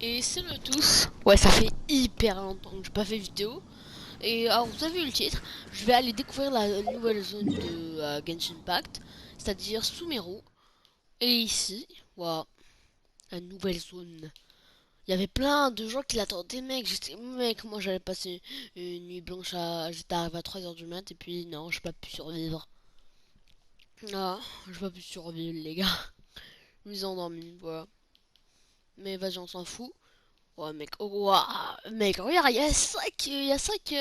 Et salut à tous. Ouais, ça fait hyper longtemps que j'ai pas fait vidéo. Et alors vous avez vu le titre, je vais aller découvrir la nouvelle zone de Genshin Impact, c'est-à-dire Sumeru. Et ici, voilà, la nouvelle zone. Il y avait plein de gens qui l'attendaient, mec. J'étais, mec, moi j'allais passer une nuit blanche j'étais arrivé à 3 h du mat et puis non, j'ai pas pu survivre. Ah, j'ai pas pu survivre, les gars. Je me suis endormi, voilà. Mais vas-y, on s'en fout. Ouais mec, oh, ouah, mec, regarde, il y a 5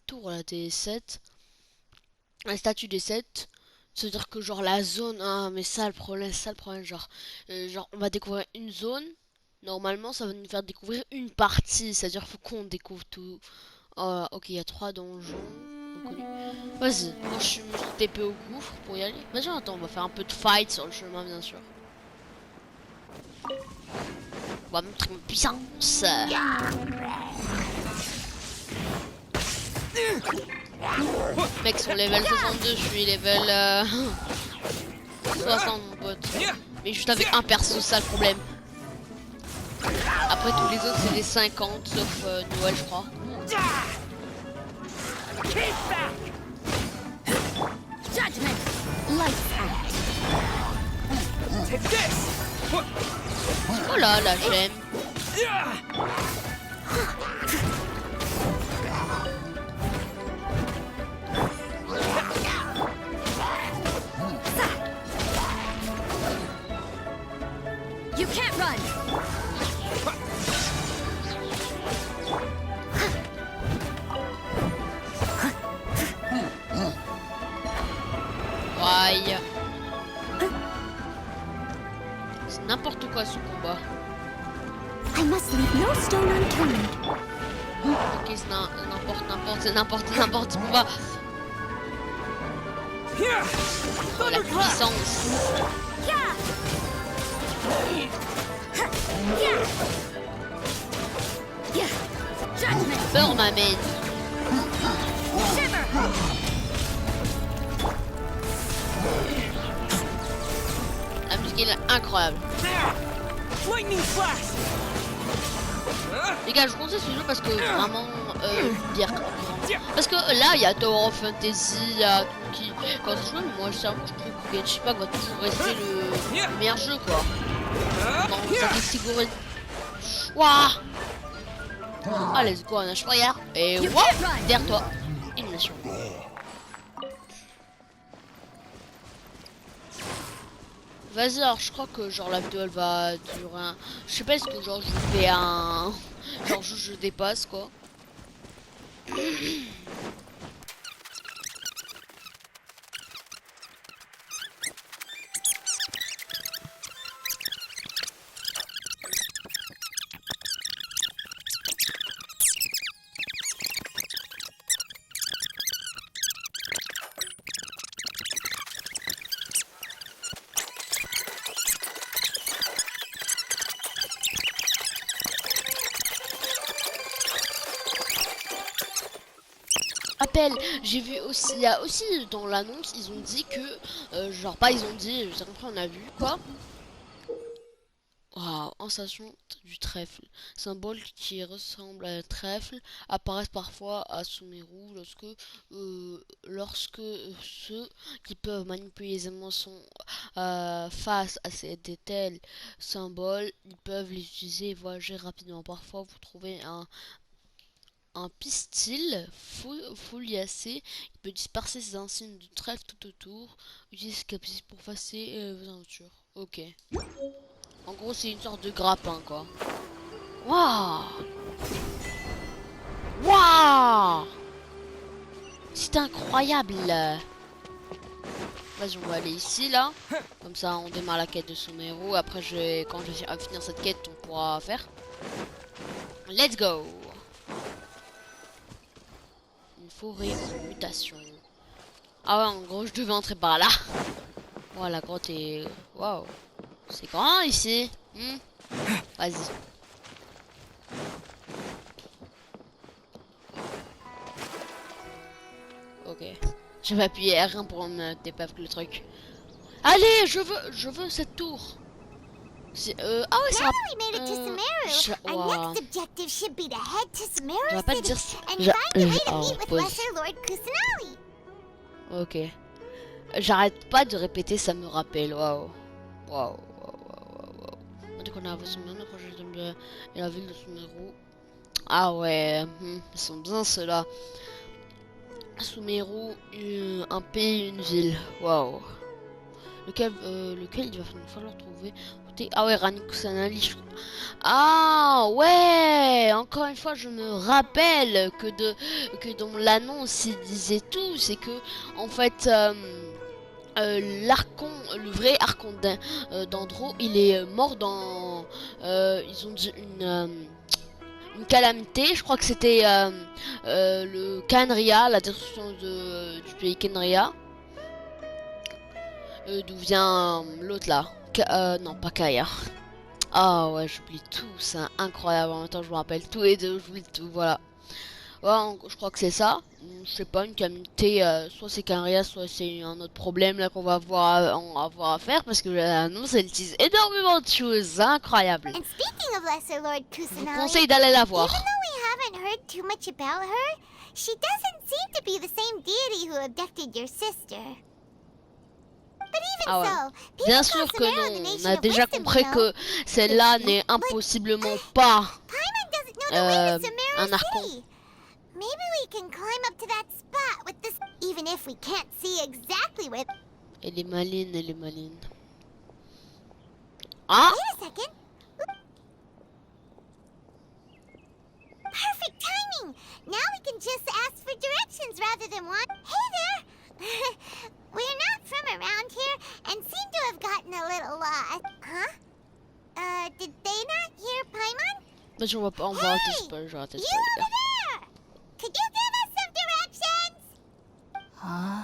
tours là, des 7. La statue des 7. C'est-à-dire que genre la zone, ah mais ça le problème, genre on va découvrir une zone. Normalement ça va nous faire découvrir une partie, c'est-à-dire faut qu'on découvre tout. Oh, ok, il y a 3 donjons inconnus. Vas-y, moi je suis TP au gouffre pour y aller. Vas-y, attends, on va faire un peu de fight sur le chemin bien sûr. On va montrer ma puissance. Mec, son level 62, je suis level 60 mon pote. Mais juste avec un perso, ça le problème. Après tous les autres c'est des 50 sauf Noël je crois. Oh là, la gemme. You can't run. Aïe. C'est n'importe quoi ce combat. I must leave no stone unturned. Ok, c'est n'importe ce combat. Oh la puissance. Peur m'amène. La musique est incroyable. Les gars, je conseille ce jeu parce que vraiment bien. Parce que là, il y a Tower of Fantasy, il y a tout qui. Quand je joue, moi, je trouve que Genshin Impact va toujours rester le meilleur jeu, quoi. Dans sa catégorie. Waouh! Ah, let's go, on a regarde. Et waouh! Derrière toi. Élimination. Vas-y, alors je crois que genre la vidéo elle va durer un... Je sais pas, est-ce que genre je fais un... Genre je dépasse quoi. Appel, j'ai vu aussi, il y a aussi dans l'annonce, ils ont dit que, genre pas ils ont dit, j'ai compris, on a vu quoi. Waouh, en station du trèfle, symbole qui ressemble à un trèfle, apparaissent parfois à Sumeru lorsque ceux qui peuvent manipuler les émotions face à de tels symboles, ils peuvent les utiliser et voyager rapidement. Parfois, vous trouvez un pistil foliacé qui peut disperser ses insignes de trèfle tout autour. Utilisez cette capacité pour effacer vos aventures. Ok. En gros, c'est une sorte de grappin, quoi. Waouh! Waouh! C'est incroyable! Vas-y, on va aller ici, là. Comme ça, on démarre la quête de son héros. Après, quand je vais finir cette quête, on pourra faire. Let's go! Une forêt en mutation. Ah ouais, en gros, je devais entrer par là. Oh, la grotte est... Waouh! C'est grand, ici. Vas-y. Ok. J'avais appuyé R1 pour me taper avec le truc. Allez, je veux cette tour. Ah ouais, Now ça. that we made it to Sumeru, our Ouah. next objective should be to head to Sumeru J'aurais pas de City dire ça. and find a way to Oh, meet with pause. Lesser Lord Kusanali. Ok. J'arrête pas de répéter, ça me rappelle. Waouh. Waouh. On dit qu'on a avancé maintenant quand je tombe et la ville de Sumeru. Ah ouais, ils sont bien ceux-là. Sumeru, un pays, une ville. Waouh. Lequel il va nous falloir trouver. Ah ouais, Rani Kusanali. Ah ouais, encore une fois, je me rappelle que dans l'annonce il disait tout, c'est que en fait l'archon, le vrai archon d'Andro, il est mort dans ils ont dit une calamité. Je crois que c'était le Canria, la destruction du pays Canria. D'où vient l'autre là. Non, pas Kaya. Ah ouais, j'oublie tout, c'est incroyable. En même temps, je me rappelle tout et deux, j'oublie tout, voilà. Ouais, je crois que c'est ça. Je sais pas, une calamité, soit c'est Canria, soit c'est un autre problème là qu'on va avoir à faire parce que l'annonce elle utilise énormément de choses, incroyable. And speaking of Lesser Lord Je vous Kusanali, conseille d'aller la even voir. though we haven't heard too much about her, she doesn't seem to be the same deity who abducted your sister. But even Ah ouais. so, people Bien call sûr que Sumeru the non, on nation a of déjà wisdom, compris you know. que celle-là n'est impossiblement pas Paimon doesn't know the way to Sumeru un archon. City. Maybe we can climb up to that spot with this, even if we can't see exactly where. Elle est maline, elle est maline. Ah! Wait a second. Perfect timing. Now we can just ask for directions rather than one. Hey there. We're not from around here and seem to have gotten a little lost. Huh? Did they not hear Paimon? Bah, on va rater Hey, spoil, je vais rater you spoil, les over gars. there! Could you give us some directions? Huh?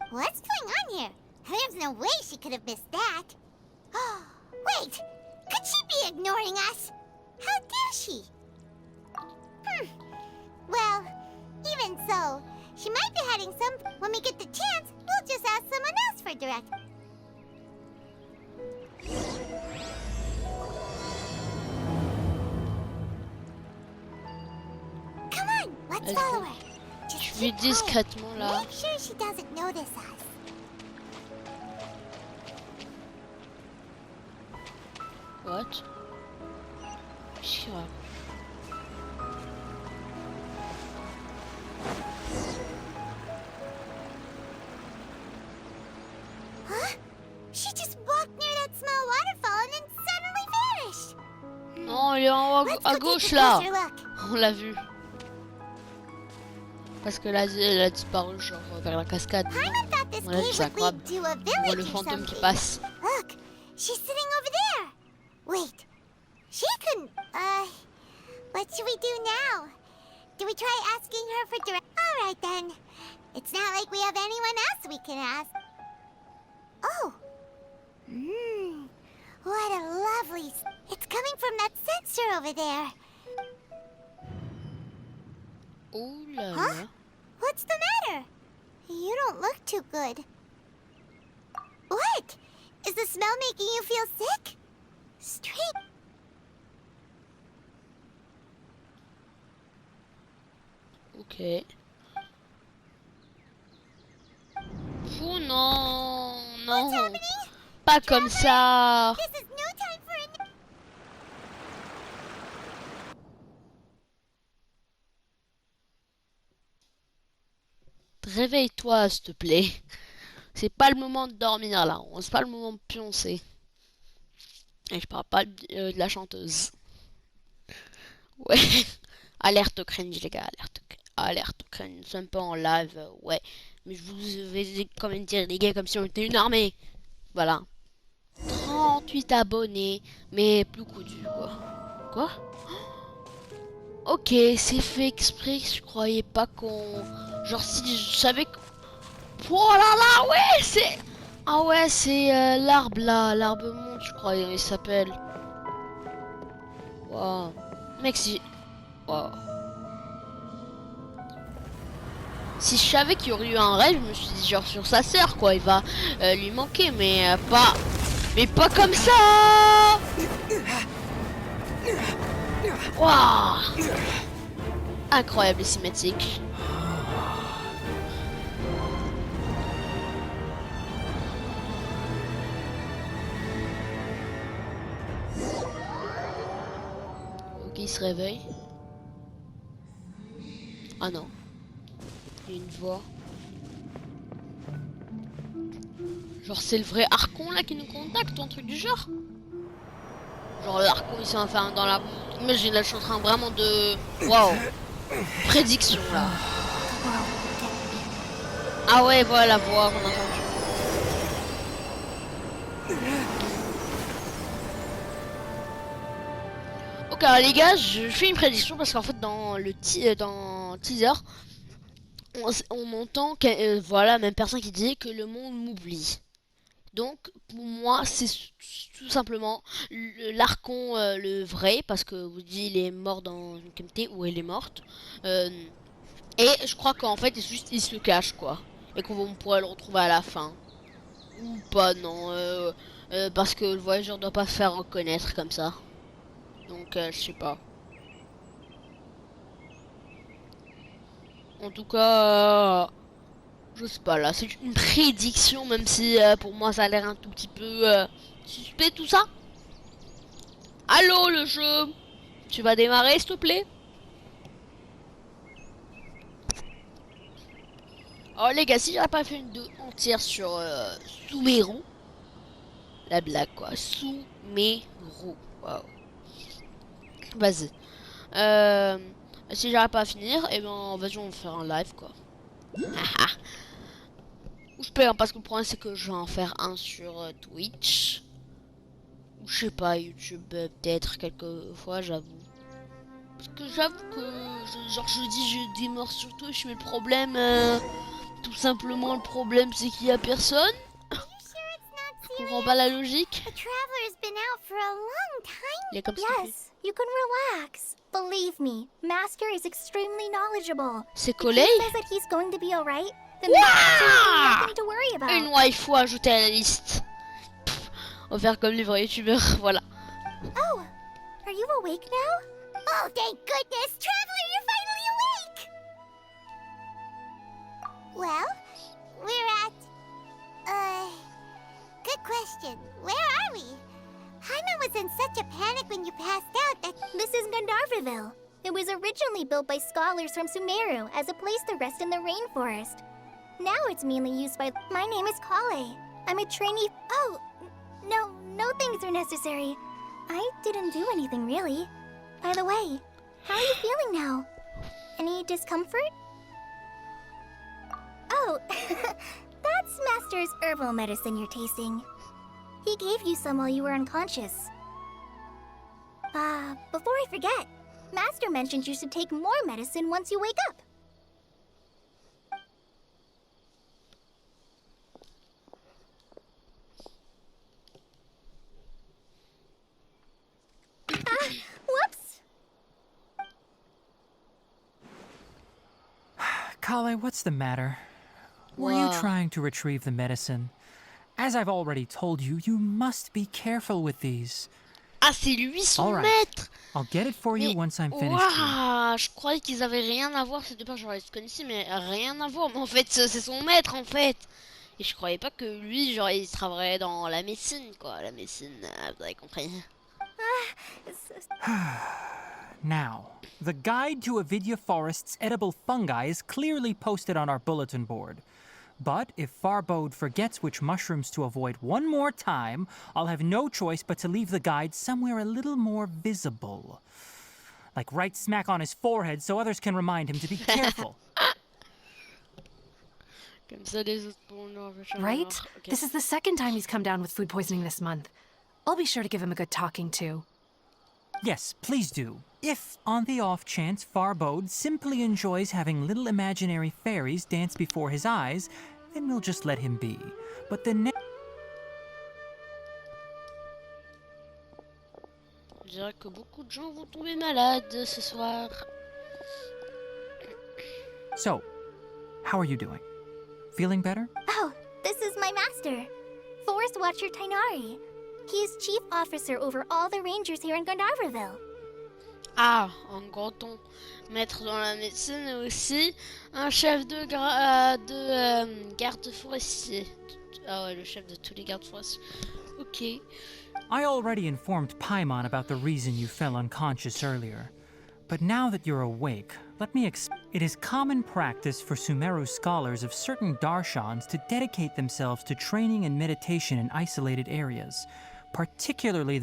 What's going on here? There's no way she could have missed that. Wait! Could she be ignoring us? How dare she? Well, even so, she might be heading some. When we get the chance, we'll just ask someone else for direct. Come on, let's follow her. Just Je vais keep quiet. discrètement là. Make sure she doesn't notice us. What? Qu'est-ce qu'il raconte? Huh? She just walked near that small waterfall and then suddenly vanished. Non, il est en haut Let's à go gauche take a là. closer look. On l'a vu. Parce que là, elle a disparu genre vers la cascade. Paimon thought this On l'a vu, cave c'est would lead incroyable. to a On voit le village or fantôme qui something. passe. Look, she's sitting over there. Wait, she couldn't. What should we do now? Do we try asking her for direct? All right then. It's not like we have anyone else we can ask. Oh. What a lovely. It's coming from that sensor over there. Oh là Huh? là. What's the matter? You don't look too good. What? Is the smell making you feel sick? Strange. Ok. Oh non, non. happening? Pas comme ça. This is no time for a. Réveille-toi, s'il te plaît. C'est pas le moment de dormir là. C'est pas le moment de pioncer. Et je parle pas de la chanteuse. Ouais. Alerte au cringe, les gars. Alerte au cringe. Nous sommes pas en live. Ouais. Mais je vous vais quand même dire, les gars, comme si on était une armée. Voilà. 38 abonnés. Mais plus coudu, quoi. Quoi? Ok, c'est fait exprès. Je croyais pas qu'on. Genre, si je savais que. Oh là là, ouais, c'est. Ah ouais, c'est l'arbre là. L'arbre monde, je crois, il s'appelle. Wow. Mec, si. Wow. Si je savais qu'il y aurait eu un rêve, je me suis dit genre sur sa sœur quoi, il va lui manquer, mais pas comme ça. Waouh, incroyable les cinématiques. Ok, il se réveille. Ah non, il y a une voix. Genre c'est le vrai Archon là qui nous contacte ou un truc du genre. Genre l'Archon il s'est enfin dans la... Imagine là je suis en train vraiment de... Waouh, prédiction là. Ah ouais voilà la voix qu'on a entendue. Ok alors, les gars, je fais une prédiction parce qu'en fait dans le dans teaser, on entend voilà, même personne qui dit que le monde m'oublie. Donc pour moi c'est tout simplement l'Archon le vrai parce que vous dites il est mort dans une calamité ou elle est morte. Euh, et je crois qu'en fait il se cache quoi et qu'on pourrait le retrouver à la fin ou pas non parce que le voyageur doit pas se faire reconnaître comme ça. Donc je sais pas. En tout cas je sais pas là, c'est une prédiction même si pour moi ça a l'air un tout petit peu suspect tout ça. Allô le jeu, tu vas démarrer s'il te plaît? Alors les gars, si j'avais pas fait une vidéo entière sur Sumeru, la blague quoi, Sumeru, waouh, vas-y. Si j'arrive pas à finir, et ben vas-y on va faire un live quoi. Ou je peux hein, parce que le problème c'est que je vais en faire un sur Twitch. Ou je sais pas, YouTube peut-être quelques fois j'avoue. Parce que j'avoue que genre je dis j'ai des morts sur Twitch mais le problème tout simplement le problème c'est qu'il y a personne. Are you sure it's not Je comprends pas serious? la logique. The traveler's been out for a long Il est time. comme stupide. Yes, you can relax. Believe me, Master is extremely knowledgeable. C'est If he collé. says that he's going to be alright, then there's absolutely Wouah, nothing to worry une about. waifu ajoutée à la liste. On va faire comme les vrais youtubeurs, voilà. Oh, are you awake now? Oh, thank goodness! Traveler, you're finally awake! Well, we're at... Good question. Where are we? Hyman was in such a panic when you passed out that... This is Gandharvaville. It was originally built by scholars from Sumeru as a place to rest in the rainforest. Now it's mainly used by... My name is Kale. I'm a trainee... Oh, no things are necessary. I didn't do anything, really. By the way, how are you feeling now? Any discomfort? Oh, that's Master's herbal medicine you're tasting. He gave you some while you were unconscious. Before I forget, Master mentioned you should take more medicine once you wake up. Whoops! Kale, what's the matter? Were you Wow. trying to retrieve the medicine? As I've already told you, you must be careful with these. Ah, c'est lui son All right, maître. I'll get it for you Mais once I'm finished here. waouh, je croyais qu'ils avaient rien à voir ces deux personnes. Genre ils se connaissaient mais rien à voir. Mais en fait c'est son maître en fait. Et je croyais pas que lui genre il travaillait dans la médecine quoi. La médecine, vous avez compris. Now, the guide to Avidya Forest's edible fungi is clearly posted on our bulletin board. But if Farbode forgets which mushrooms to avoid one more time, I'll have no choice but to leave the guide somewhere a little more visible. Like right smack on his forehead so others can remind him to be careful. Comme ça les autres pourront le refaire. Right? Ok. This is the second time he's come down with food poisoning this month. I'll be sure to give him a good talking to. Yes, please do. If, on the off chance, Farbode simply enjoys having little imaginary fairies dance before his eyes, then we'll just let him be. But the next... Je dirais que beaucoup de gens vont tomber malades ce soir. So, How are you doing? Feeling better? Oh, this is my master, Forest Watcher Tainari. He's chief officer over all the rangers here in Gandharvaville. Ah, en breton, maître dans la médecine et aussi un chef de, garde forestier. Ah ouais, le chef de tous les gardes forestiers. Ok. I already informed Paimon about the reason you fell unconscious earlier. But now that you're awake, let me It is common practice for Sumeru scholars of certain darshans to dedicate themselves to training and meditation in isolated areas, particularly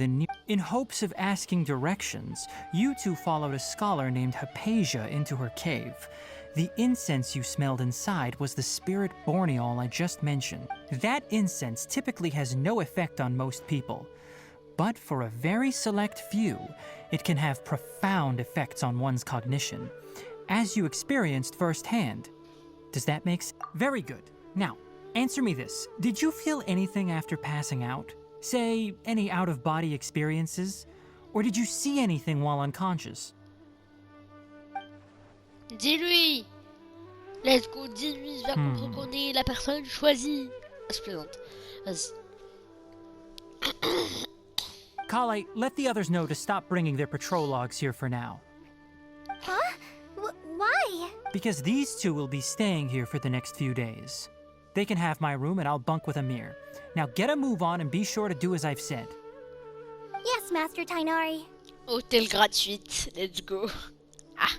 in hopes of asking directions. You two followed a scholar named Hypatia into her cave. The incense you smelled inside was the spirit borneol I just mentioned. That incense typically has no effect on most people, but for a very select few, it can have profound effects on one's cognition, as you experienced firsthand. Does that make sense? Very good. Now, answer me this. Did you feel anything after passing out? Say, any out-of-body experiences? Or did you see anything while unconscious? Dis-lui. Let's go, dis-lui. Je vais comprendre qu'on est la personne choisie. Je plaisante. Vas-y. Kale, let the others know to stop bringing their patrol logs here for now. Huh? Why? Because these two will be staying here for the next few days. They can have my room and I'll bunk with Amir. Now get a move on and be sure to do as I've said. Yes, Master Tainari. Hôtel gratuite. Let's go. Ah.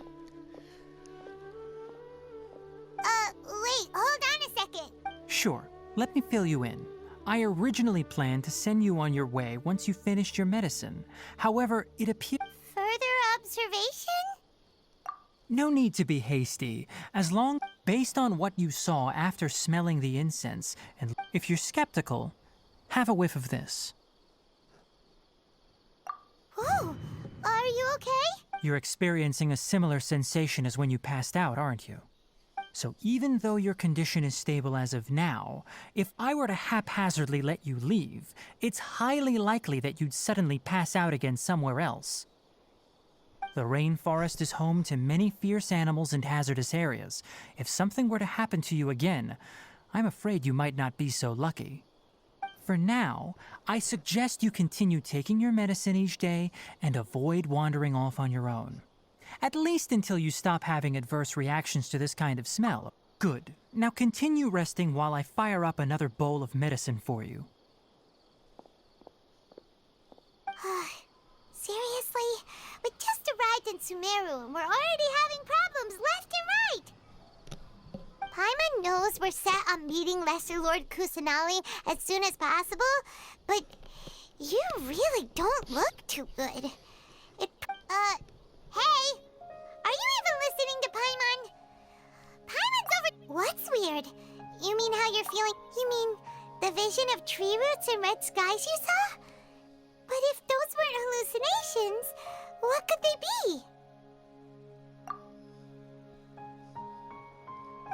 Wait, hold on a second. Sure, let me fill you in. I originally planned to send you on your way once you finished your medicine. However, it appears... Further observation? No need to be hasty, based on what you saw after smelling the incense, and if you're skeptical, have a whiff of this. Whoa, are you okay? You're experiencing a similar sensation as when you passed out, aren't you? So even though your condition is stable as of now, if I were to haphazardly let you leave, it's highly likely that you'd suddenly pass out again somewhere else. The rainforest is home to many fierce animals and hazardous areas. If something were to happen to you again, I'm afraid you might not be so lucky. For now, I suggest you continue taking your medicine each day and avoid wandering off on your own. At least until you stop having adverse reactions to this kind of smell. Good. Now continue resting while I fire up another bowl of medicine for you. Seriously? We just arrived in Sumeru and we're already having problems left and right! Paimon knows we're set on meeting Lesser Lord Kusanali as soon as possible, but you really don't look too good. Hey! Are you even listening to Paimon? Paimon's over... What's weird? You mean how you're feeling? You mean the vision of tree roots and red skies you saw? But if those weren't hallucinations, what could they be?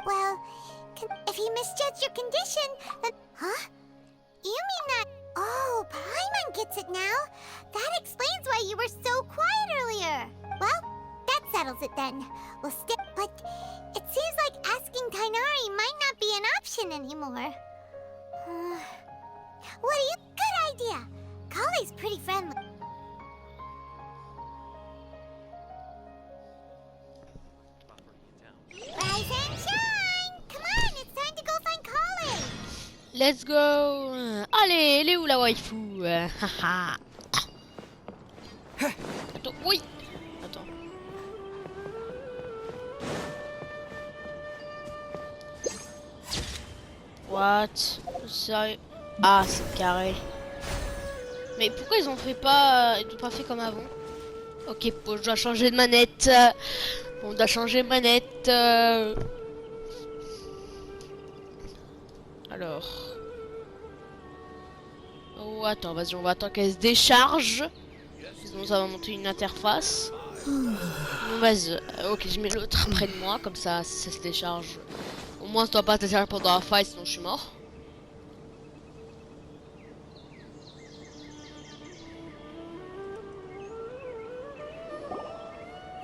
Well, if he misjudged your condition, then... Huh? You mean that... Oh, Paimon gets it now. That explains why you were so quiet earlier. Well, that settles it then. We'll stick... But it seems like asking Tainari might not be an option anymore. What do you... Good idea. Kale's pretty friendly. Rise and shine! Come on, it's time to go find Kale! Let's go. Allez, elle est où la waifu? Haha. Attends, oui. Attends. What? Sérieux? Ah, c'est carré. Mais pourquoi ils ont pas fait comme avant? Ok, bon, je dois changer de manette. On doit changer de manette. Alors. Oh, attends, vas-y, on va attendre qu'elle se décharge. Sinon, ça va monter une interface. Bon, vas-y. Ok, je mets l'autre près de moi, comme ça se décharge. Au moins, ça doit pas se décharger pendant la faille, sinon je suis mort.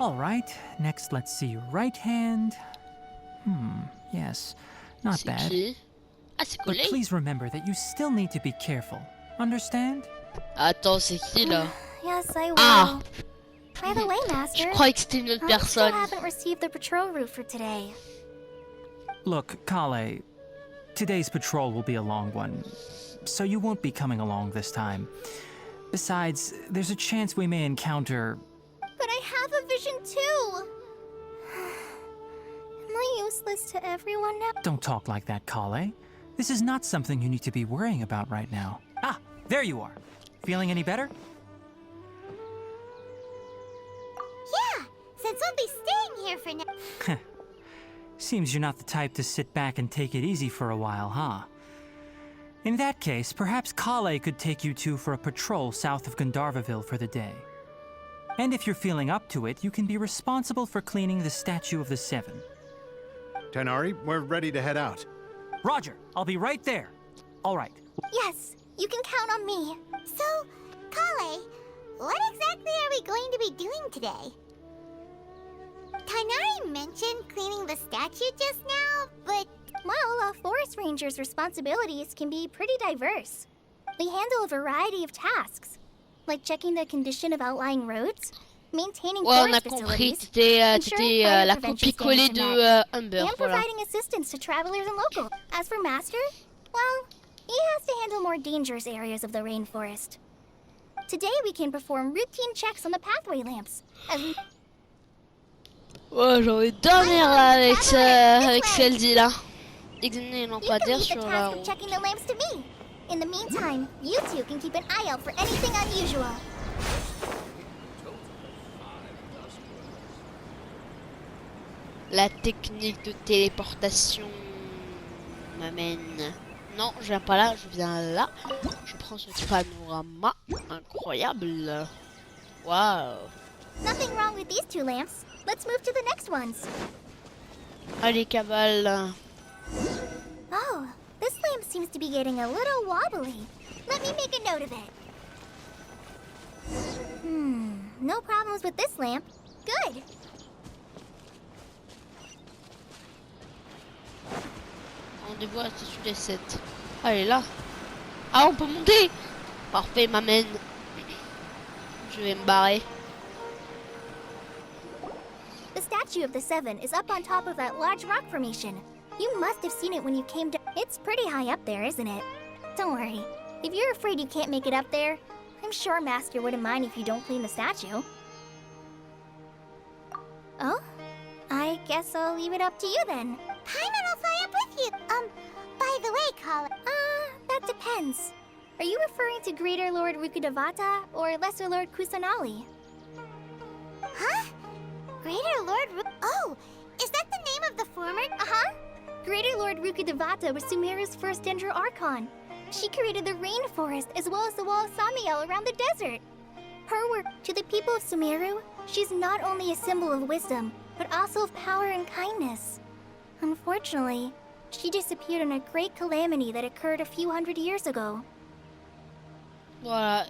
All right, next let's see right hand. Yes, not C'est bad. qui? Ah, c'est But collé. please remember that you still need to be careful. Understand? Attends, c'est qui là? Yes, I will. Ah! By the way, Je Master, croyais que c'était une autre I still personne. haven't received the patrol route for today. Look, Kale, today's patrol will be a long one, so you won't be coming along this time. Besides, there's a chance we may encounter... But I have a vision too! Am I useless to everyone now? Don't talk like that, Kale. This is not something you need to be worrying about right now. Ah, there you are. Feeling any better? Yeah, since we'll be staying here for now. Seems you're not the type to sit back and take it easy for a while, huh? In that case, perhaps Kale could take you two for a patrol south of Gandharvaville for the day. And if you're feeling up to it, you can be responsible for cleaning the Statue of the Seven. Tanari, we're ready to head out. Roger, I'll be right there. All right. Yes, you can count on me. So, Kale, what exactly are we going to be doing today? Tainari mentioned cleaning the statue just now, but... Well, a forest ranger's responsibilities can be pretty diverse. We handle a variety of tasks, like checking the condition of outlying roads, maintaining Ouais, on a forest compris. facilities, T'étais la copie-collée de Humber. and Voilà. providing assistance to travelers and locals. As for Master, well, he has to handle more dangerous areas of the rainforest. Today we can perform routine checks on the pathway lamps. Ouais, j'ai envie de dormir là avec celle-ci là. Examiner les You can lampadaires leave the sur la task of route. checking the lamps to me. In the meantime, you two can keep an eye out for anything unusual. La technique de téléportation m'amène. Non, je viens pas là, je viens là. Je prends ce panorama incroyable. Waouh. Nothing wrong with these two lamps. Let's move to the next ones. Allez, cabale. Oh, this lamp seems to be getting a little wobbly. Let me make a note of it. No problems with this lamp. Good. Rendez-vous à la station des 7. Allez, là. Ah, on peut monter. Parfait, m'amène. Je vais me barrer. The statue of the Seven is up on top of that large rock formation. You must have seen it when you came down. It's pretty high up there, isn't it? Don't worry. If you're afraid you can't make it up there, I'm sure Master wouldn't mind if you don't clean the statue. Oh? I guess I'll leave it up to you then. Paimon will fly up with you. By the way, Colin. That depends. Are you referring to Greater Lord Rukudavata or Lesser Lord Kusanali? Huh? Greater Lord Oh, is that the name of the former? Uh-huh. Greater Lord Rukudavata was Sumeru's first Dendro Archon. She created the rainforest as well as the wall of Samiel around the desert. Her work to the people of Sumeru, she's not only a symbol of wisdom, but also of power and kindness. Unfortunately, she disappeared in a great calamity that occurred a few hundred years ago. Voilà.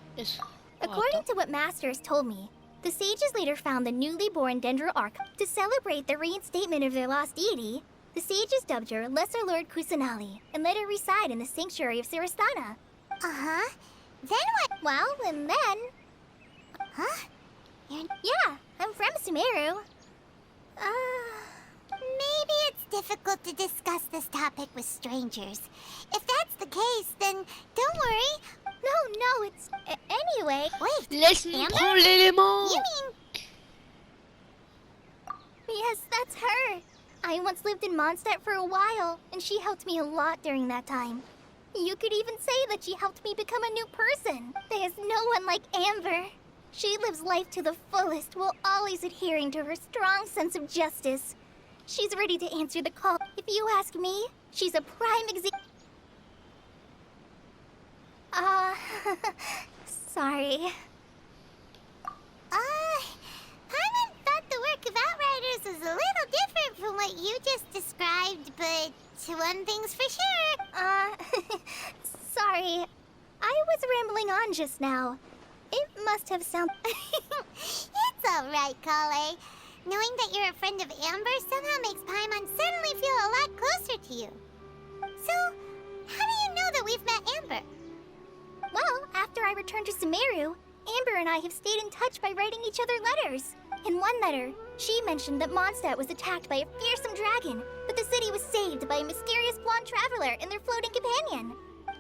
According to what Master has told me, the sages later found the newly born Dendro Archon. To celebrate the reinstatement of their lost deity, the sages dubbed her Lesser Lord Kusanali and let her reside in the sanctuary of Sirastana. Uh-huh. Then what? Well, and then... Huh? Yeah, I'm from Sumeru. Maybe it's difficult to discuss this topic with strangers. If that's the case, then don't worry. No, it's... anyway... Wait, Laisse-nous prendre l'élément. you mean... Yes, that's her. I once lived in Mondstadt for a while, and she helped me a lot during that time. You could even say that she helped me become a new person. There's no one like Amber. She lives life to the fullest while always adhering to her strong sense of justice. She's ready to answer the call. If you ask me, she's a prime example. Sorry. Paimon thought the work of Outriders was a little different from what you just described, but one thing's for sure. Sorry. I was rambling on just now. It must have sounded... It's alright, Kale. Knowing that you're a friend of Amber somehow makes Paimon suddenly feel a lot closer to you. So, how do you know that we've met Amber? Well, after I returned to Sumeru, Amber and I have stayed in touch by writing each other letters. In one letter, she mentioned that Mondstadt was attacked by a fearsome dragon, but the city was saved by a mysterious blonde traveler and their floating companion.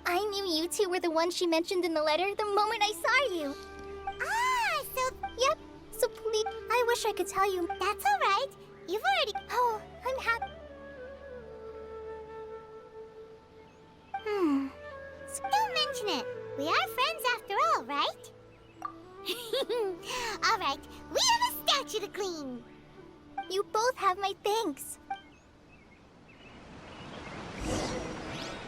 I knew you two were the ones she mentioned in the letter the moment I saw you. Ah, so... Yep, so please, I wish I could tell you. That's alright. You've already... Oh, I'm happy. Don't mention it. We are friends after all, right? Alright, we have a statue to clean. You both have my thanks.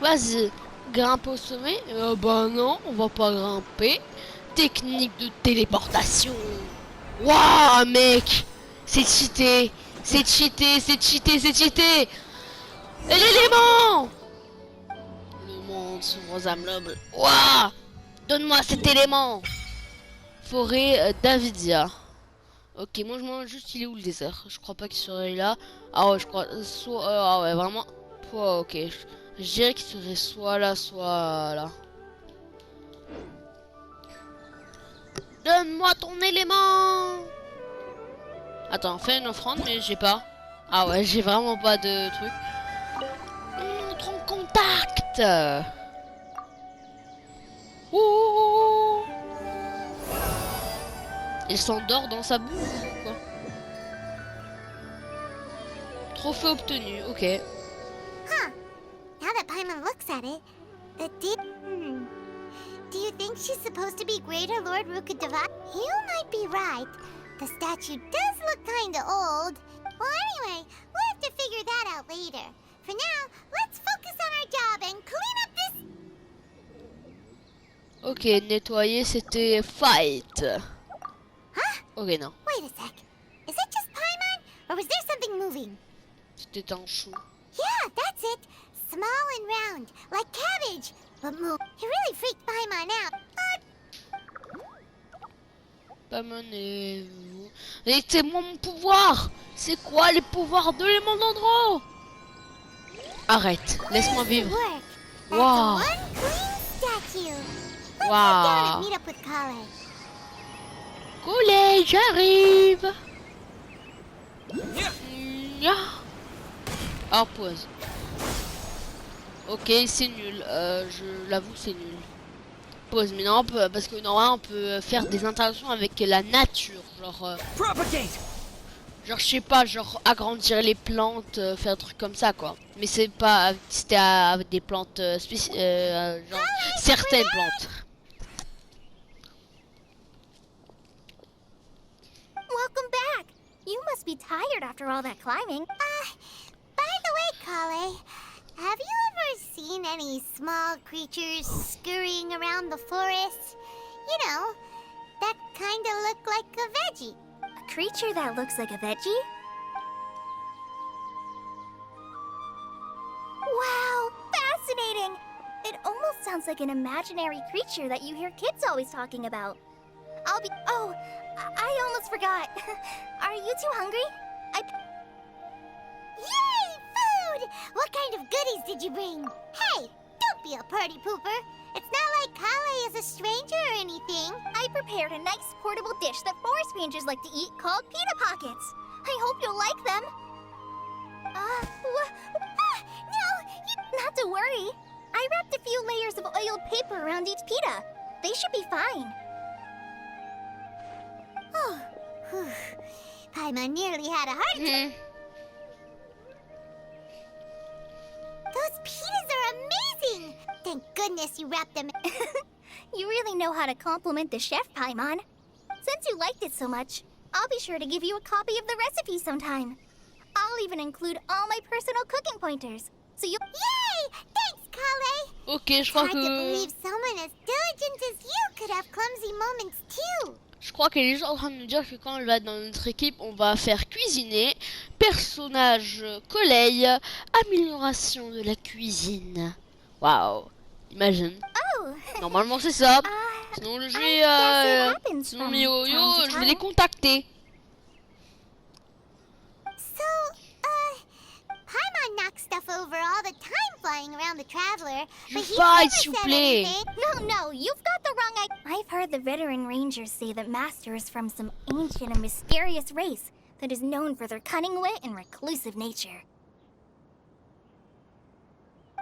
Vas-y, grimpe au sommet. Bah non, on va pas grimper. Technique de téléportation. Waouh, mec, c'est cheaté, c'est cheaté, c'est cheaté, c'est cheaté. Et l'élément. Le monde s'ouvre aux âmes nobles. Waouh, donne-moi cet élément. Forêt d'Avidia. Ok, moi je me demande juste il est où le désert. Je crois pas qu'il serait là. Ah ouais, je crois. Soit. Ah ouais, vraiment. Oh, ok. Je dirais qu'il serait soit là, soit là. Donne-moi ton élément. Attends, fais une offrande, mais j'ai pas. Ah ouais, j'ai vraiment pas de truc. Montre en contact. Ouh. Il s'endort dans sa boue ou quoi? Trophée obtenu, ok. Huh. Now that Paimon looks at it, do you think she's supposed to be Greater Lord Rukadeva? You might be right. The statue does look kinda old. Well, anyway, we'll have to figure that out later. For now, let's focus on our job and clean up this... Ok, nettoyer c'était fight. Huh? Ok, non. Wait a sec. Is it just Paimon, or was there something moving? C'était un chou. Yeah, that's it. Small and round, like cabbage, but move. He really freaked Paimon out. Pas menez-vous. Laissez-moi mon pouvoir. C'est quoi les pouvoirs de l'élément d'endroit? Arrête, laisse-moi vivre. Work. That's Wow. one clean statue. Let's Wow. head down and meet up with Kale. Collège, j'arrive. Nya. Alors pause. Ok, c'est nul. Je l'avoue, c'est nul. Pause, mais non, parce que normalement on peut faire des interactions avec la nature, genre, Propagate! genre je sais pas, genre agrandir les plantes, faire un truc comme ça quoi. Mais c'est pas, c'était avec des plantes genre certaines plantes. Welcome back. You must be tired after all that climbing. By the way, Kale, have you ever seen any small creatures scurrying around the forest? You know, that kind of look like a veggie. A creature that looks like a veggie? Wow, fascinating! It almost sounds like an imaginary creature that you hear kids always talking about. Oh, I almost forgot. Are you two hungry? Yay, food! What kind of goodies did you bring? Hey, don't be a party pooper. It's not like Kale is a stranger or anything. I prepared a nice portable dish that forest rangers like to eat called pita pockets. I hope you'll like them. Not to worry. I wrapped a few layers of oiled paper around each pita. They should be fine. Oh, whew. Paimon nearly had a heart attack. Those pitas are amazing! Thank goodness you wrapped them. You really know how to compliment the chef, Paimon. Since you liked it so much, I'll be sure to give you a copy of the recipe sometime. I'll even include all my personal cooking pointers, so you... Yay! Thanks, Kale! Ok, je It's crois hard to que believe someone as diligent as you could have clumsy moments too. je crois qu'elle est juste en train de nous dire que quand elle va être dans notre équipe, on va faire cuisiner, personnage collègue, amélioration de la cuisine. Waouh, imagine. Oh! Normalement c'est ça. Sinon le jeu, I guess it happens sinon from mes yo-yo, time to je vais les time. contacter. laugh over all the time flying around the Traveler, Je but he fight, never s'il vous said plaît. anything. No, you've got the wrong idea. I've heard the veteran rangers say that Master is from some ancient and mysterious race that is known for their cunning wit and reclusive nature.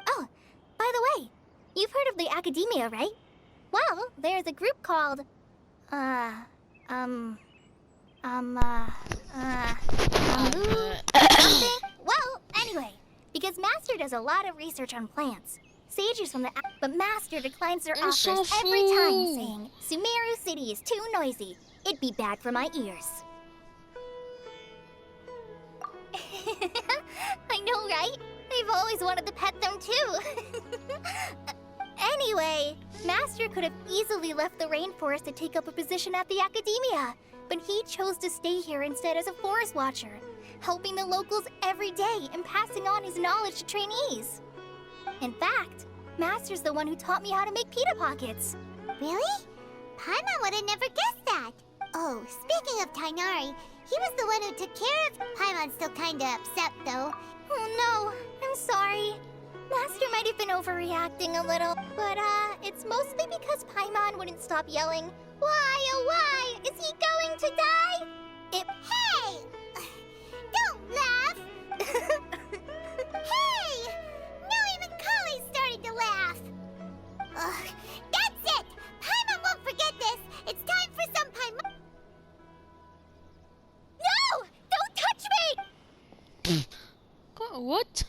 Oh, by the way, you've heard of the Academia, right? Well, there's a group called, something. Well, anyway, because Master does a lot of research on plants. Sages from the but Master declines their On offers s'en every time, fout. saying Sumeru City is too noisy. It'd be bad for my ears. I know, right? I've always wanted to pet them too. Anyway, Master could have easily left the rainforest to take up a position at the Academia, but he chose to stay here instead as a forest watcher, helping the locals every day and passing on his knowledge to trainees. In fact, Master's the one who taught me how to make pita pockets. Really? Paimon would have never guessed that. Oh, speaking of Tainari, he was the one who took care of... Paimon's still kinda upset, though. Oh no, I'm sorry. Master might have been overreacting a little, but it's mostly because Paimon wouldn't stop yelling, "Why, oh why? Is he going to die?" Hey! Don't laugh! Hey! Now even Kali's starting to laugh! Ugh, that's it! Paimon won't forget this! It's time for some Paimon... No! Don't touch me! What?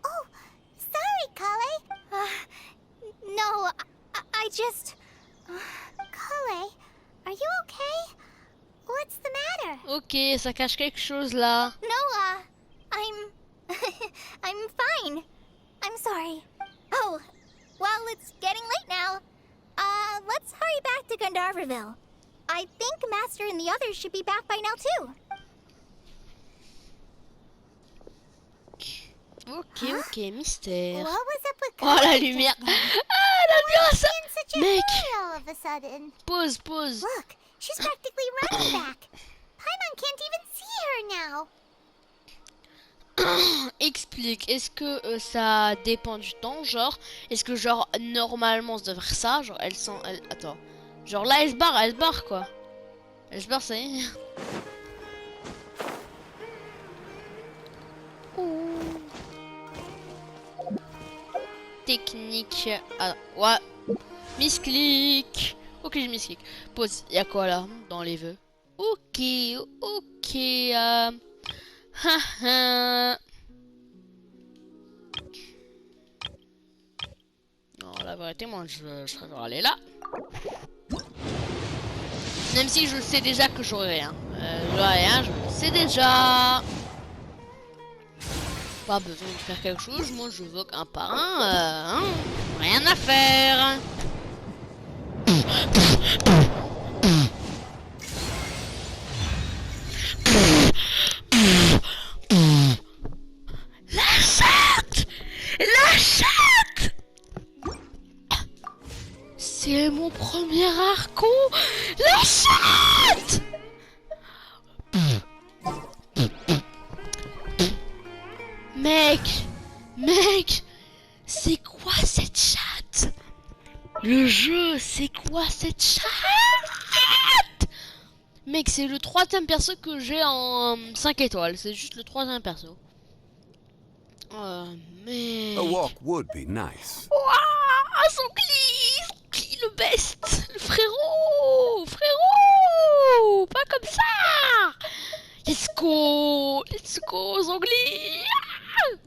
Oh, sorry, Kale. No, I just... Kale, are you okay? What's the matter? Ok, ça cache quelque chose là. No, I'm fine. I'm sorry. Oh, well, it's getting late now. Let's hurry back to Gandharville. I think Master and the others should be back by now, too. Ok, mystère. What was up with Oh, la Kale lumière. just now? Ah, l'ambiance. In such a Mec. hurry all of a sudden. Pause. Look, she's practically running back. Paimon can't even see her now. Explique, est-ce que ça dépend du temps, genre, est-ce que genre, normalement, on se devrait faire ça, genre, attends, genre là, elle se barre, quoi. Elle se barre, ça y est. Ouh. Technique, ah, ouais, misclick. Ok, je misclick. Pause, y'a quoi là, dans les vœux? Ok, non, la vérité, moi, je serais aller là. Même si je sais déjà que j'aurai rien. Je le sais déjà. Pas besoin de faire quelque chose. Moi, je vogue un par un. Rien à faire. La chatte. C'est mon premier arco. La chatte. Mec, c'est quoi cette chatte? Le jeu, c'est quoi cette chatte? Mec, c'est le troisième perso que j'ai en 5 étoiles. C'est juste le troisième perso. Oh, mec. A walk would be nice. Ouah, Zongli, le best, le frérot, pas comme ça. Let's go, Zongli.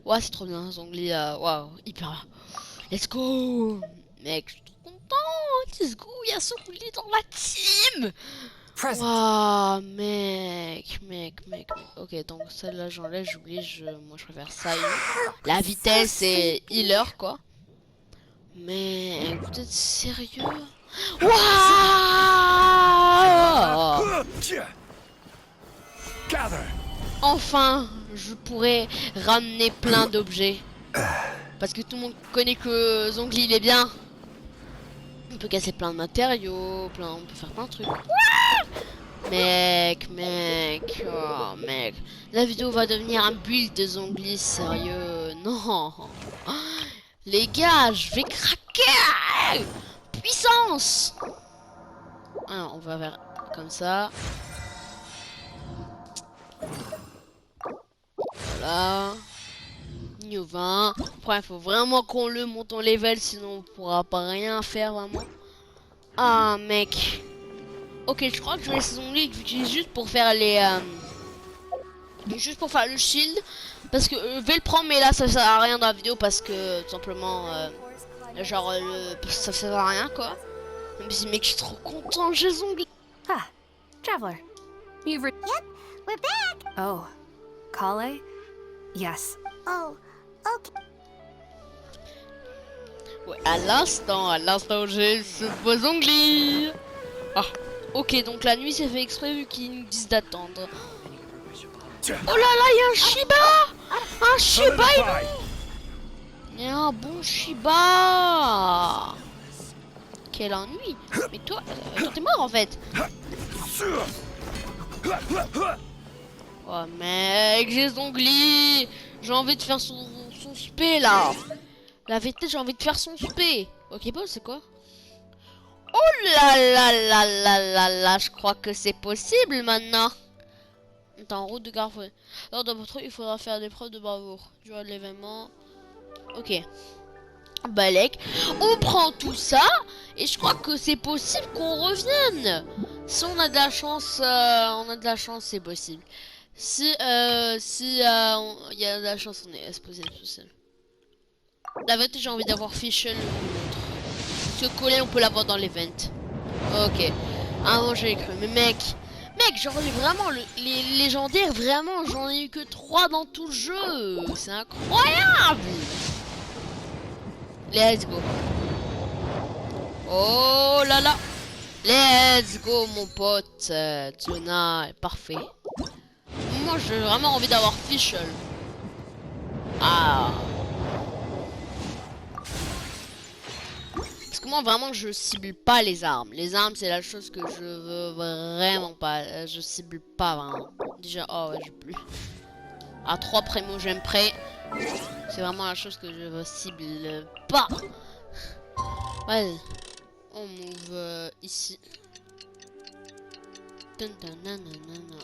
Ouais, c'est trop bien, Zongli, waouh, hyper. Let's go, mec, je suis trop content. Let's go, il y a Zongli dans la team. Waouh, mec. Ok, donc celle-là, j'enlève, j'oublie, moi je préfère ça. La vitesse et healer, quoi. Mais vous êtes sérieux? Waouh! Enfin, je pourrais ramener plein d'objets. Parce que tout le monde connaît que Zongli il est bien. On peut casser plein de matériaux, on peut faire plein de trucs. Mec, oh mec. La vidéo va devenir un build des onglets, sérieux. Non. Les gars, je vais craquer. Puissance. Alors, on va faire comme ça. Voilà. Niveau 20. Après, il faut vraiment qu'on le monte en level, sinon on pourra pas rien faire vraiment. Ah, mec. Ok, je crois que je vais ces onglets que j'utilise juste pour faire les... juste pour faire le shield. Parce que je vais le prendre, mais là ça sert à rien dans la vidéo parce que tout simplement... genre, ça sert à rien quoi. Même si mec, je suis trop content, j'ai les onglets. Ah, traveler. Yep, we're back! Oh, Kale? Yes. Oh, okay. Ouais, à l'instant, j'ai ce beau onglet. Ah, ok, donc la nuit c'est fait exprès vu qu'ils nous disent d'attendre. Oh là là, il y a un Shiba! Un Shiba, il y a un bon Shiba! Quel ennui! Mais toi t'es mort en fait! Oh mec, j'ai les onglets! J'ai envie de faire son spé là! La vérité, j'ai envie de faire son spé! Ok, bon, c'est quoi? Oh là là là là là là, je crois que c'est possible maintenant! T'es en route de Garfield. Lors de votre il faudra faire des preuves de bravoure. Durant l'événement. Ok. Balek. On prend tout ça. Et je crois que c'est possible qu'on revienne. Si on a de la chance, c'est possible. Si il y a de la chance, on est supposé être possible. La vérité, j'ai envie d'avoir Fischl ou l'autre. Ce collet, on peut l'avoir dans l'event. Ok. Avant, j'ai cru. Mais mec, j'en ai vraiment les légendaires, vraiment, j'en ai eu que 3 dans tout le jeu. C'est incroyable. Let's go. Oh là là. Let's go, mon pote. Tuna est parfait. Moi, j'ai vraiment envie d'avoir Fischl. Ah. Parce que moi, vraiment, je cible pas les armes. Les armes, c'est la chose que je veux vraiment pas. Je cible pas vraiment. Déjà, oh ouais, j'ai plus. À 3 j'aime près. C'est vraiment la chose que je veux cible pas. Ouais. On move ici.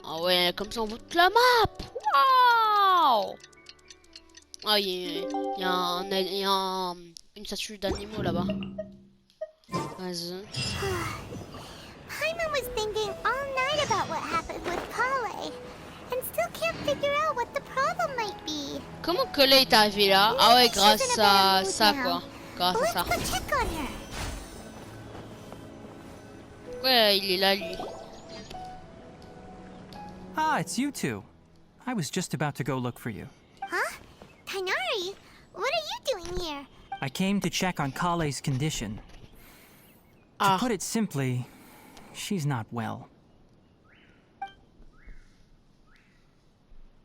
Ah ouais, comme ça on voit toute la map. Waouh. Ah, il y a une statue d'animaux là-bas. Vas-y. Paimon was thinking all night about what happened with Kale, and still can't figure out what the problem might be. Comment Collet est arrivé là? Ah ouais, grâce à ça quoi. Grâce à ça. Let's go check on her. Ouais, il est là lui. Ah, it's you two. I was just about to go look for you. Huh? Tainari, what are you doing here? I came to check on Kale's condition. To Ah. put it simply, she's not well.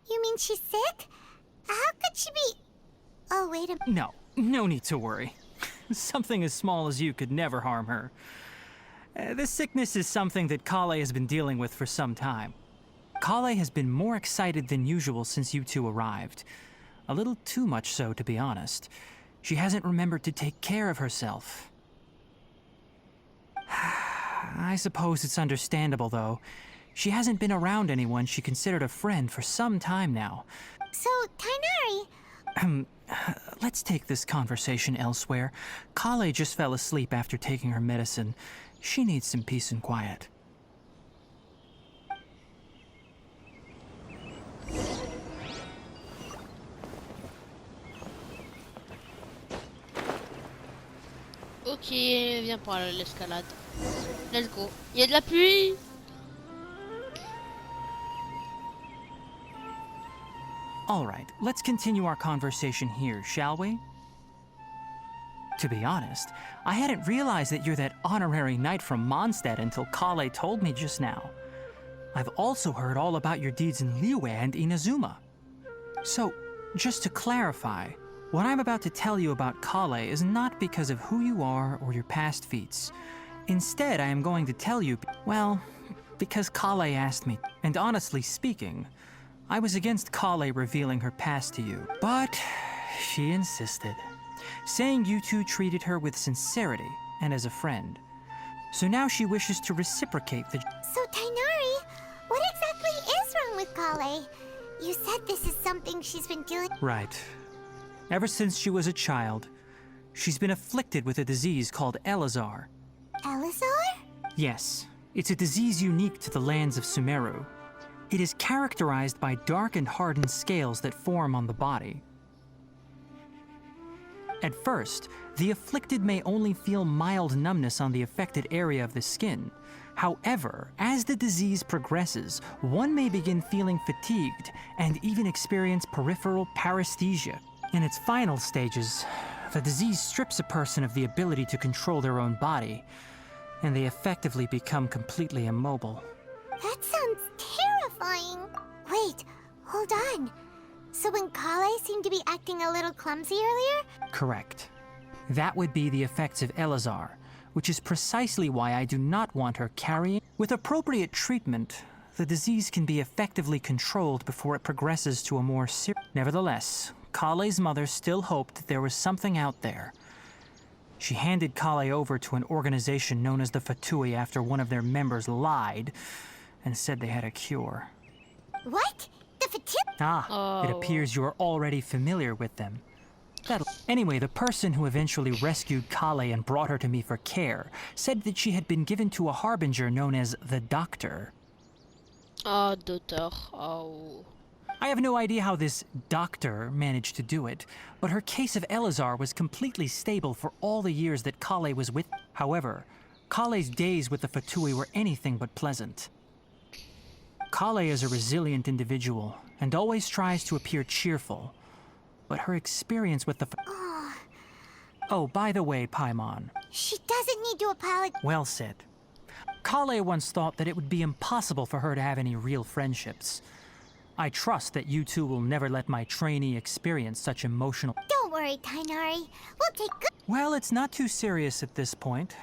You mean she's sick? How could she be... Oh, wait a minute. No need to worry. Something as small as you could never harm her. This sickness is something that Kale has been dealing with for some time. Kale has been more excited than usual since you two arrived. A little too much so, to be honest. She hasn't remembered to take care of herself. I suppose it's understandable, though. She hasn't been around anyone she considered a friend for some time now. So, Tainari... Let's take this conversation elsewhere. Kale just fell asleep after taking her medicine. She needs some peace and quiet. Ok, viens pour l'escalade. Let's go. Il y a de la pluie. All right, let's continue our conversation here, shall we? To be honest, I hadn't realized that you're that honorary knight from Mondstadt until Kale told me just now. I've also heard all about your deeds in Liyue and Inazuma. So, just to clarify, what I'm about to tell you about Kale is not because of who you are or your past feats. Instead, I am going to tell you, well, because Kale asked me. And honestly speaking, I was against Kale revealing her past to you. But she insisted, saying you two treated her with sincerity and as a friend. So now she wishes to reciprocate the... So, Tainari, what exactly is wrong with Kale? You said this is something she's been doing. Right. Ever since she was a child, she's been afflicted with a disease called Elazar. Elazar? Yes, it's a disease unique to the lands of Sumeru. It is characterized by dark and hardened scales that form on the body. At first, the afflicted may only feel mild numbness on the affected area of the skin. However, as the disease progresses, one may begin feeling fatigued and even experience peripheral paresthesia. In its final stages, the disease strips a person of the ability to control their own body, and they effectively become completely immobile. That sounds terrifying. Wait, hold on. So when Kale seemed to be acting a little clumsy earlier? Correct. That would be the effects of Elazar, which is precisely why I do not want her carrying. With appropriate treatment, the disease can be effectively controlled before it progresses to a more serious... Nevertheless, Kale's mother still hoped that there was something out there. She handed Kale over to an organization known as the Fatui after one of their members lied and said they had a cure. What? The Fatui? It appears you're already familiar with them. Anyway, the person who eventually rescued Kale and brought her to me for care said that she had been given to a harbinger known as the Doctor. Docteur. Oh. I have no idea how this doctor managed to do it, but her case of Elazar was completely stable for all the years that Kale was with. However, Kale's days with the Fatui were anything but pleasant. Kale is a resilient individual and always tries to appear cheerful, but her experience with the Oh, by the way, Paimon. She doesn't need to apologize. Well said. Kale once thought that it would be impossible for her to have any real friendships. I trust that you two will never let my trainee experience such emotional... Don't worry, Tainari. We'll take good... Well, it's not too serious at this point.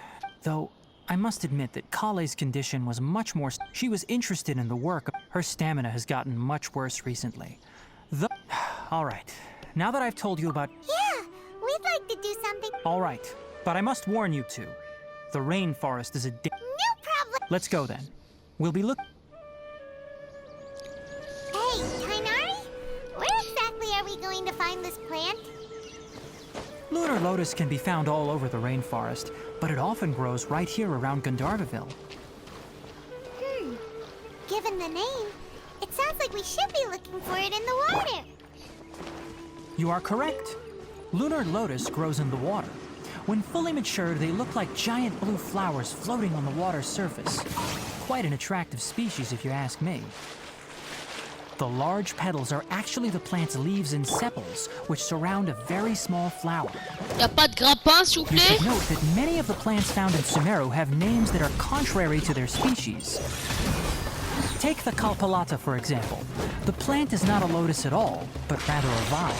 Though, I must admit that Kale's condition was much more... She was interested in the work. Her stamina has gotten much worse recently. All right. Now that I've told you about... Yeah, we'd like to do something... All right. But I must warn you two. The rainforest is a... No problem! Let's go then. We'll be look... Hey, Tainari? Where exactly are we going to find this plant? Lunar lotus can be found all over the rainforest, but it often grows right here around Gandharvaville. Given the name, it sounds like we should be looking for it in the water. You are correct. Lunar lotus grows in the water. When fully matured, they look like giant blue flowers floating on the water's surface. Quite an attractive species, if you ask me. The large petals are actually the plant's leaves and sepals, which surround a very small flower. Y a pas de grappin, s'il vous You plaît? should note that many of the plants found in Sumeru have names that are contrary to their species. Take the Kalpalata, for example. The plant is not a lotus at all, but rather a vine.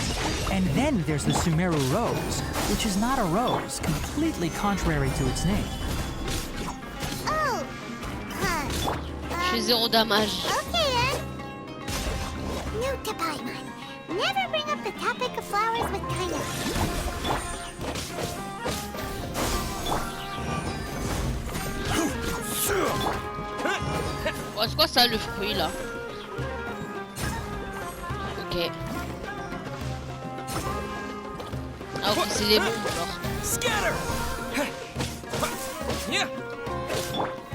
And then there's the Sumeru rose, which is not a rose, completely contrary to its name. Oh, J'ai zéro damage. okay then. Note to Paimon. Never bring up the topic of flowers with Tainari. Oh, c'est quoi ça, le fruit, là? Ok. Ah, ok, c'est des bombes, genre. Scatter!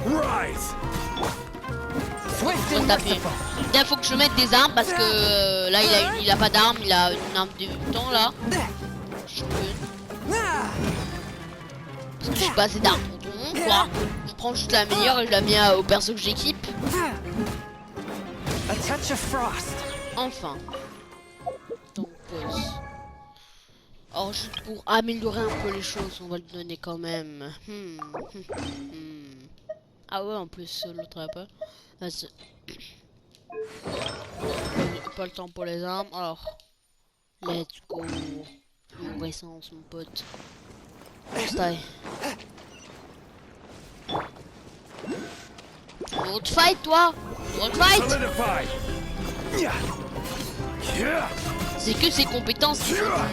Rise! Swift On and va taper. Putain, faut que je mette des armes parce que là, il a pas d'armes, il a une arme de débutant, là. Je peux. Parce que j'ai pas assez d'armes pour tout le monde, quoi. Je prends juste la meilleure et je la mets au perso que j'équipe. A touch of frost. Enfin. Donc, pause. Or, juste pour améliorer un peu les choses, on va le donner quand même. Ah ouais, en plus, l'autre a pas. Vas-y. Pas le temps pour les armes. Alors, let's go. Longue essence, mon pote. Grosse taille. L'autre. te fight, toi. On te fight. Solidify. C'est que ses compétences qui font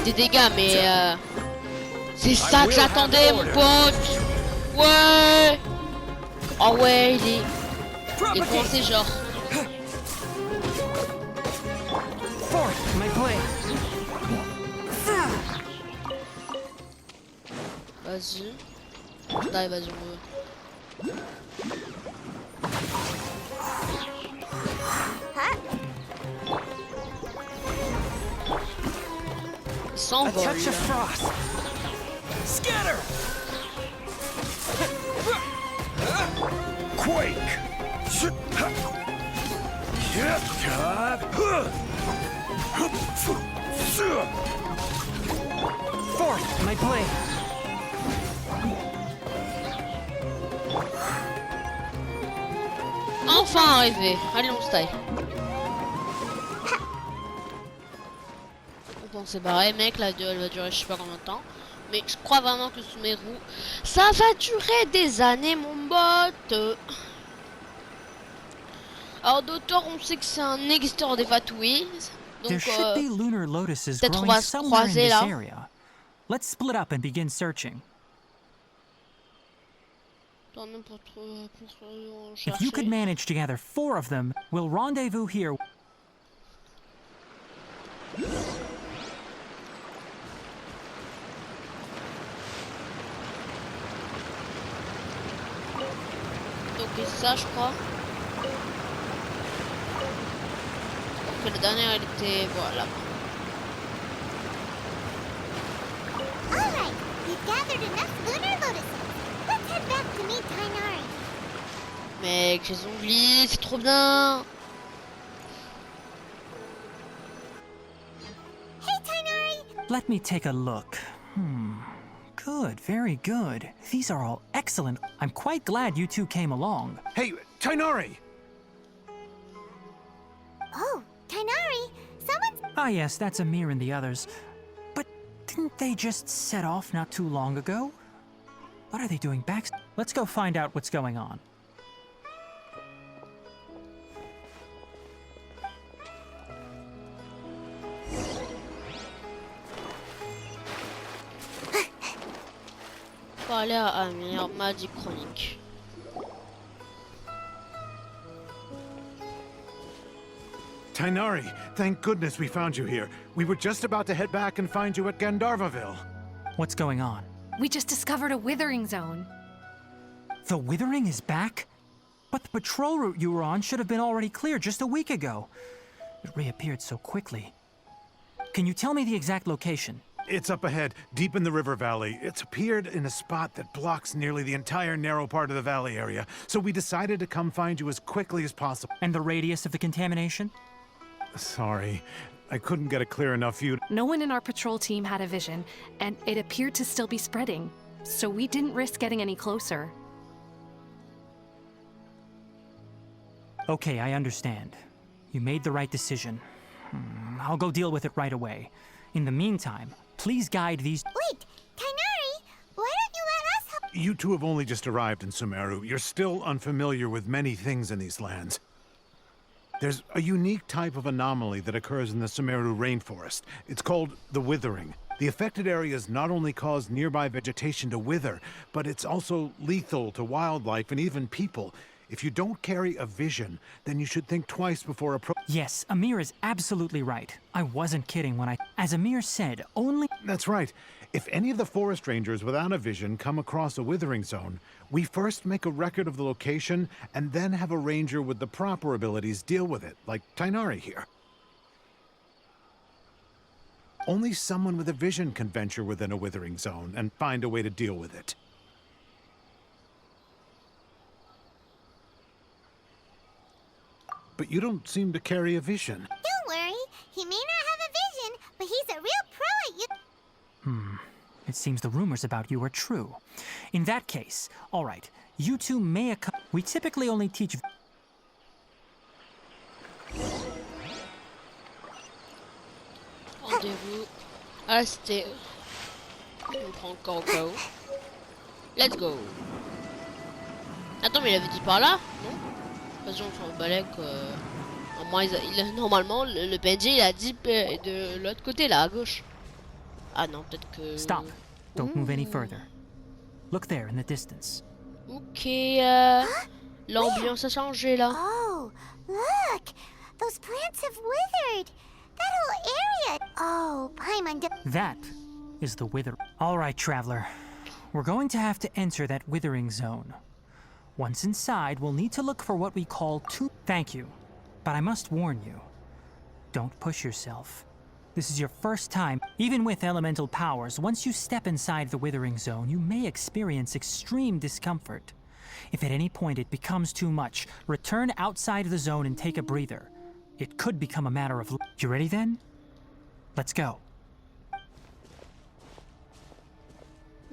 des dégâts, mais c'est ça que j'attendais, mon pote. Ouais. Oh ouais, il est coincé genre. Fourth, my blade. Vas-y. Allez, vas-y, on veut. Il A s'envole. touch of frost. Scatter. Quake. Fourth, my blade. Enfin arrivé. Allez, on se taille. Bon, c'est pareil, mec. La duel va durer je sais pas combien de temps. Mais je crois vraiment que Sumeru, ça va durer des années, mon bot. Alors, d'auteur, on sait que c'est un existeur des Fatouilles. There Donc, should be lunar lotuses peut-être on growing va se somewhere in croiser this là. area. Let's split up and begin searching. Attends, même pour If you could chercher. manage to gather 4 of them, we'll rendezvous here. Donc, et ça, je crois. Que la dernière, elle était. Voilà. Alright, we've gathered enough lunar lotuses. Let's head back to meet Tainari. Mec, j'ai zongli, c'est trop bien. Hey, Tainari! Let me take a look. Good, very good. These are all excellent. I'm quite glad you two came along. Hey, Tainari! Oh, Tainari, someone's... Ah yes, that's Amir and the others. But didn't they just set off not too long ago? What are they doing back? Let's go find out what's going on. Parler à Amir, m'a dit chronique. Tainari, thank goodness we found you here. We were just about to head back and find you at Gandharvaville. What's going on? We just discovered a withering zone. The Withering is back? But the patrol route you were on should have been already clear just a week ago. It reappeared so quickly. Can you tell me the exact location? It's up ahead, deep in the river valley. It's appeared in a spot that blocks nearly the entire narrow part of the valley area, so we decided to come find you as quickly as possible. And the radius of the contamination? Sorry, I couldn't get a clear enough view. No one in our patrol team had a vision, and it appeared to still be spreading. So we didn't risk getting any closer. Okay, I understand. You made the right decision. I'll go deal with it right away. In the meantime, please guide these... Wait, Tainari, why don't you let us help? You two have only just arrived in Sumeru. You're still unfamiliar with many things in these lands. There's a unique type of anomaly that occurs in the Sumeru rainforest. It's called the withering. The affected areas not only cause nearby vegetation to wither, but it's also lethal to wildlife and even people. If you don't carry a vision, then you should think twice before approaching. Yes, Amir is absolutely right. I wasn't kidding when I... As Amir said, only... That's right. If any of the forest rangers without a vision come across a withering zone, we first make a record of the location and then have a ranger with the proper abilities deal with it, like Tainari here. Only someone with a vision can venture within a withering zone and find a way to deal with it. But you don't seem to carry a vision. Don't worry, he may not have a vision, but he's a real pro at you. It seems the rumors about you are true. In that case, all right, you two may... We typically only teach... Rendez-vous à Sté. On prend encore au cas où. Let's go. Attends, mais il avait dit par là? Non? Parce qu'on s'en balait que... Normalement, le PNJ, il a dit de l'autre côté, là, à gauche. Ah non, peut-être que... Stop. Don't move any further. Look there in the distance. Ok, l'ambiance a changé, là. Oh, look! Those plants have withered! That whole area! Oh, Paimon... That is the wither. All right, traveler. We're going to have to enter that withering zone. Once inside, we'll need to look for what we call two... Thank you. But I must warn you. Don't push yourself. This is your first time. Even with elemental powers, once you step inside the withering zone, you may experience extreme discomfort. If at any point it becomes too much, return outside the zone and take a breather. It could become a matter of... You ready then? Let's go.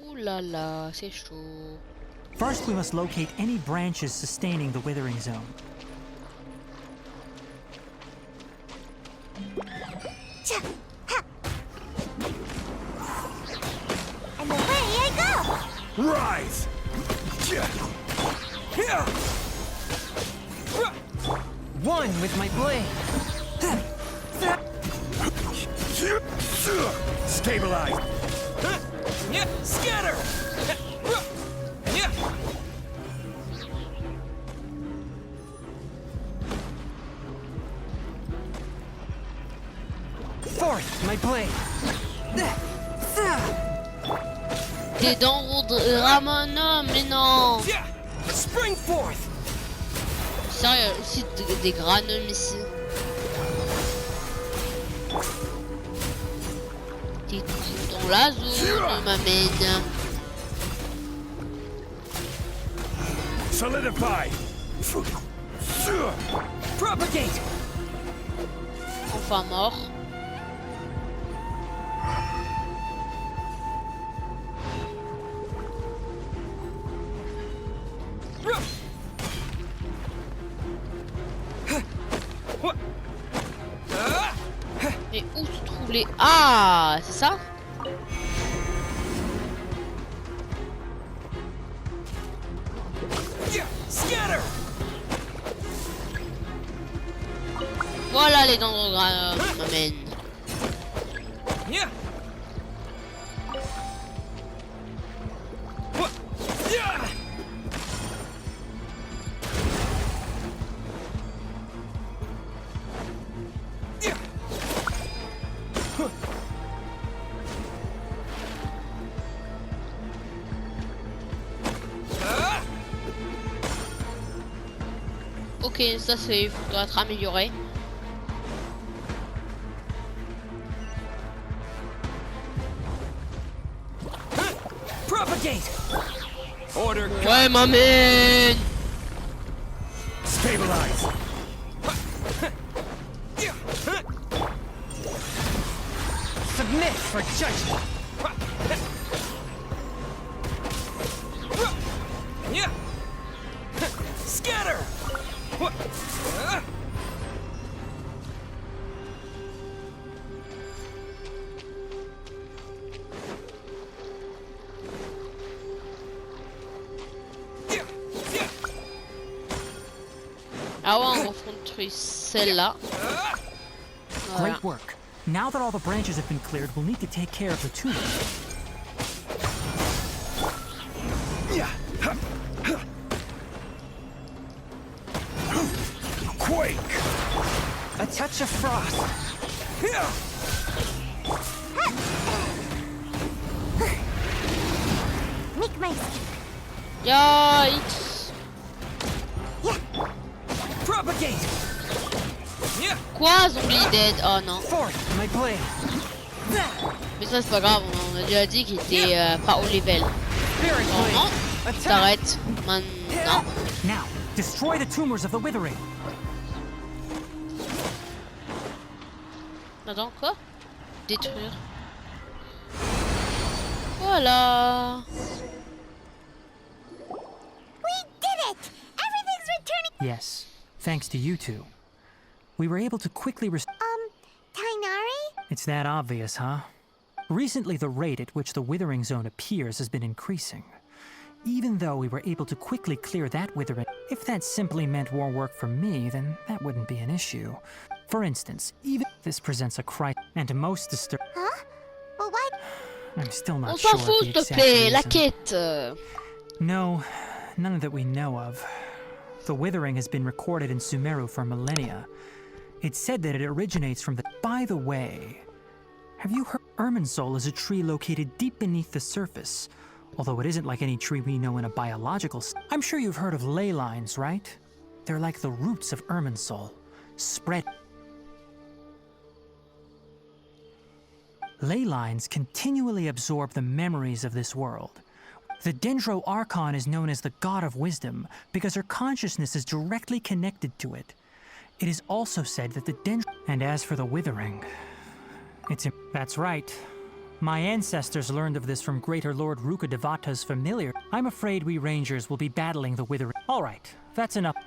Ouh là là, c'est chaud. First, we must locate any branches sustaining the withering zone. And away I go! Rise! One with my blade. Stabilize! Scatter! Fourth, my blade. Des dents Ramon, non, mais non. Spring forth. Sérieux, aussi des granums ici. T'es tout dans la zone, m'amène. Solidify! Propagate. Enfin mort. Mais où se trouvent les... Ah, c'est ça? Scatter. Voilà les dents de granum, m'amène. Ok, ça c'est doit être amélioré. Propagate. Order. Ouais, m'amène. Stabilize! Submit for judgment. Scatter. Ah ouais, on va construire celle-là. Voilà. Great work. Now that all the branches have been cleared, we'll need to take care of the tumor. Quake. A touch of frost. Make my escape. Yikes. Propagate. Quoi, zombie dead? Oh non. Fourth, my blade. Mais ça c'est pas grave, on a déjà dit qu'il était pas au level. Spirit Non, non. blade. T'arrêtes. Maintenant. Now, destroy the tumors of the withering. Attends, quoi? Détruire. Voilà. We did it! Everything's returning. Yes, thanks to you two. We were able to quickly Tainari? It's that obvious, huh? Recently, the rate at which the withering zone appears has been increasing. even though we were able to quickly clear that withering. If that simply meant more work for me, then that wouldn't be an issue. For instance, even this presents a crisis, and most disturbing. Huh? But why? I'm still On not s'en sure of fout, the s'il te exact plaît, la reason. quête. No, none that we know of. The withering has been recorded in Sumeru for millennia. It's said that it originates from the... By the way, have you heard? Irminsul is a tree located deep beneath the surface, although it isn't like any tree we know in a biological... I'm sure you've heard of ley lines, right? They're like the roots of Irminsul, spread... Ley lines continually absorb the memories of this world. The Dendro Archon is known as the God of Wisdom because her consciousness is directly connected to it. It is also said that the Dendro... And as for the Withering... That's right. My ancestors learned of this from Greater Lord Rukadevata's familiar. I'm afraid we Rangers will be battling the Withering. Alright, that's enough.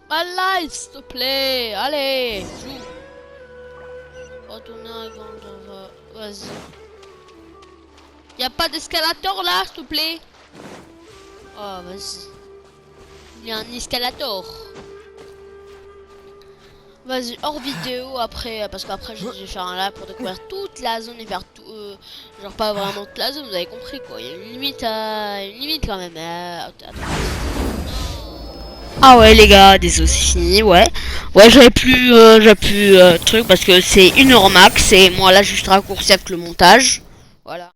Ma live, s'il te plaît. Allez, joue. Retourner à Grande. Vas-y. Y'a pas d'escalator là, s'il te plaît? Oh, vas-y. Il y a un escalator. Vas-y, hors vidéo après, parce qu'après je vais faire un live pour découvrir toute la zone et faire tout. Genre pas vraiment toute la zone, vous avez compris quoi. Il y a une limite quand même. Attends. Ah ouais les gars, désolé c'est fini, ouais. Ouais j'avais plus truc parce que c'est 1 heure max et moi là juste raccourci avec le montage. Voilà.